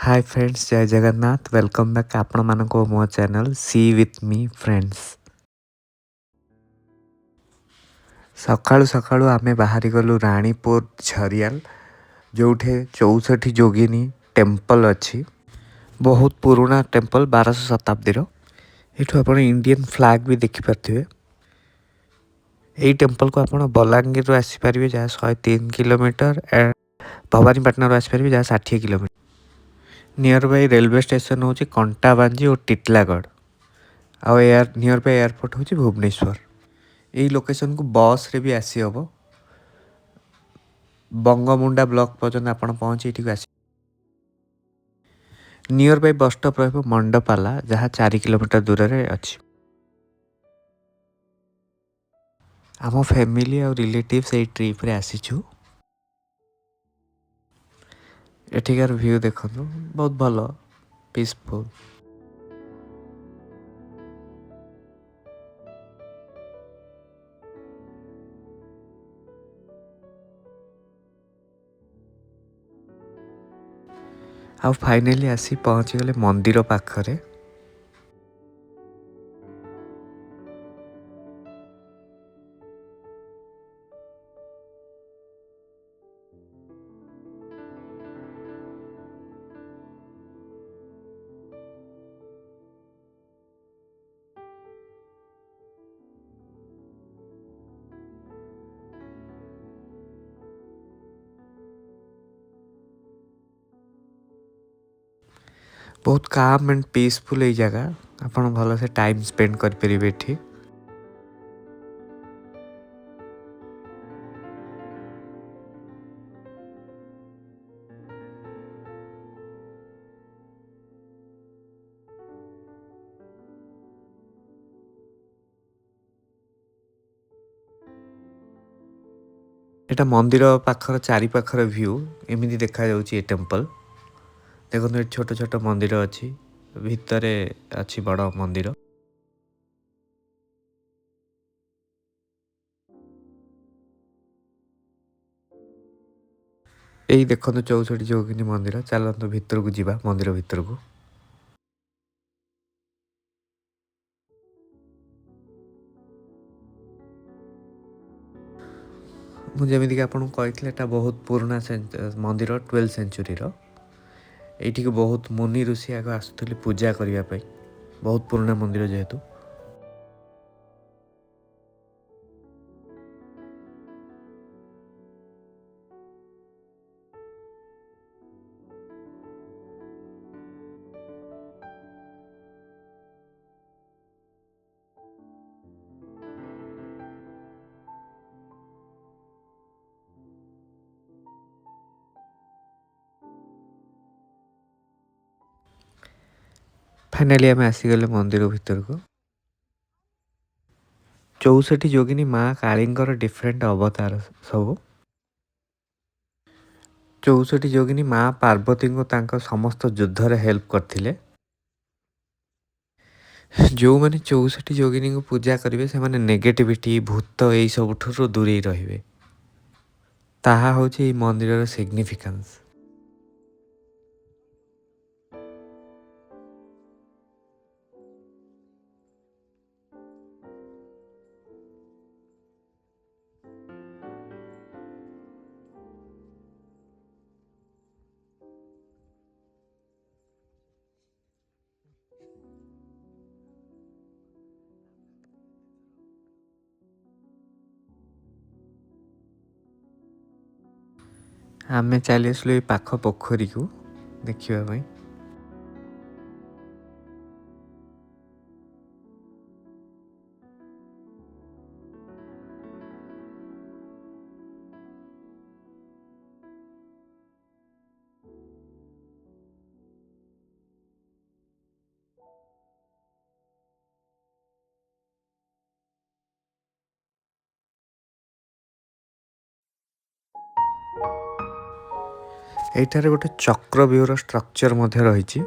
Hi friends, जय Jagannath. Welcome back आपण मानको मो channel see with me friends. सकाळु सकाळु आमे बाहरी गलु रानीपुर झरियाल, जोठे 64 जोगिनी टेम्पल अच्छी। बहुत पुराना टेम्पल, 1200 शताब्दी रो। एठु आपण इंडियन फ्लैग भी देखि पारथिबे। एई टेम्पल को आपण बलांगीर रो आसी पारिबे जा 103 किलोमीटर, भवानीपाटना रो आसी पारिबे जा 60 kilometre. Near by railway station होची कंटाबांजी और टिटलागढ़। आउ एयर नियर बाय एयरपोर्ट होची भुवनेश्वर। यही लोकेशन को बस रे भी आसी हबो। बंगमुंडा ब्लॉक पर्यंत आपण पहुंची एठी आसी। नियर बाय बस स्टॉप रहबो मंडपाला, जहाँ 4 किलोमीटर दूर रे अछि। आम फैमिली और रिलेटिव्स ए ट्रिप रे आसीछु। एठिकार व्यू देखंतु, बहुत भलो, पीसफुल। आउ फाइनली आसी पहुंची गले मंदिर पाखरे। बहुत काम एंड पीसफुल ए जगह, आपण भलो से टाइम स्पेंड कर परिबे एठी। एटा मंदिर पाखर चारि पाखर व्यू एमिति देखा जाउची। ए टेम्पल देखो, ये छोट छोट मंदिर अच्छी, भितरे अच्छी बड़ मंदिर। यही देखो 64 जोगिनी मंदिर। चलते भितर को जीवा, मंदिर भितर को। मुझे आपको कही एटा बहुत पुराना मंदिर, 12th सेंचुरी रो। एठी को बहुत मुनि ऋषि आगे आसुले पूजा करने। बहुत पुराना मंदिर जेहेतु। फाइनली आम आसीगले मंदिर भितर को। 64 जोगिनी माँ कालींकर डिफरेंट अवतार सब। 64 जोगिनी माँ पार्वती को तांको समस्त युद्ध रे हेल्प करथिले। जो माने 64 जोगिनी को पूजा करेंगे से माने नेगेटिविटी, भूत यही सब दूरे रहिबे। ताहा होची मंदिर सिग्निफिकेंस। आमे चली आसलु पाख पोखरी को देखा। एठारे गोटे चक्रव्यूहर स्ट्रक्चर रही।